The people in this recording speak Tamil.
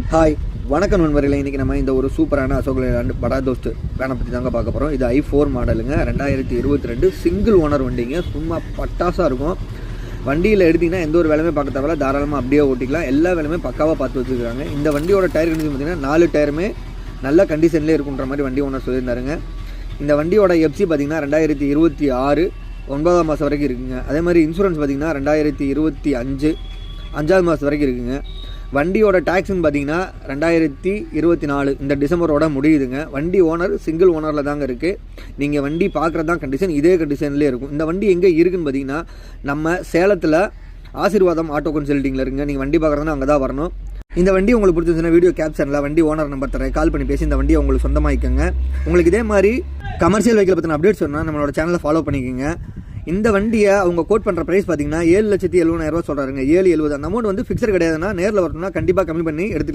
ஹாய் வணக்கம் நண்பர்களே. இன்றைக்கி நம்ம இந்த ஒரு சூப்பரான அசோக் லேலண்ட் படா தோஸ்ட் வேனை பற்றி தாங்க பார்க்க போகிறோம். இது i4 மாடலுங்க, 2022 சிங்கிள் ஓனர் வண்டிங்க. சும்மா பட்டாசாக இருக்கும். வண்டியில் எடுத்திங்கன்னா எந்த ஒரு வேலையுமே பார்க்க தேவையில்ல, தாராளமாக அப்படியே ஓட்டிக்கலாம். எல்லா வேலையுமே பக்காவாக பார்த்து வச்சுருக்காங்க. இந்த வண்டியோட டயர் கண்டிஷன் பார்த்திங்கன்னா 4 டயருமே நல்ல கண்டிஷன்லேயே இருக்குன்ற மாதிரி வண்டி ஓனர் சொல்லியிருந்தாருங்க. இந்த வண்டியோட எஃப்சி பார்த்திங்கன்னா 2026 9ஆம் மாதம் வரைக்கும் இருக்குங்க. அதே மாதிரி இன்சூரன்ஸ் பார்த்திங்கன்னா 2025 5ஆவது மாதம் வரைக்கும் இருக்குங்க. வண்டியோட டேக்ஸ்ன்னு பார்த்தீங்கன்னா 2024 இந்த டிசம்பரோட முடியுதுங்க. வண்டி ஓனர் சிங்கிள் ஓனரில் தாங்க இருக்குது. நீங்கள் வண்டி பார்க்குறது தான் கண்டிஷன், இதே கண்டிஷன்லேயே இருக்கும். இந்த வண்டி எங்கே இருக்குதுன்னு பார்த்தீங்கன்னா நம்ம சேலத்தில் ஆசீர்வாதம் ஆட்டோ கன்சல்ட்டிங்கில் இருக்குங்க. நீங்கள் வண்டி பார்க்குறதுனா அங்கே தான் வரணும். இந்த வண்டி உங்களுக்கு பிடிச்சிருந்துச்சுன்னா வீடியோ கேப்ஷனில் வண்டி ஓனர் நம்பர் தரேன், கால் பண்ணி பேசி இந்த வண்டியை உங்களுக்கு சொந்தமாகிக்கோங்க. உங்களுக்கு இதே மாதிரி கமர்ஷியல் வெஹிக்கிள் பற்றின அப்டேட் சொன்னால் நம்மளோட சேனலை ஃபாலோ பண்ணிக்கோங்க. இந்த வண்டியை அவங்க கோட் பண்ணுற ப்ரைஸ் பார்த்தீங்கன்னா 7,70,000 சொல்கிறாருங்க. 7,70,000 அந்த அமௌண்ட் வந்து ஃபிக்ஸர் கிடையாதுன்னா நேரில் வரணும்னா கண்டிப்பாக கம்மி பண்ணி எடுத்துக்கலாம்.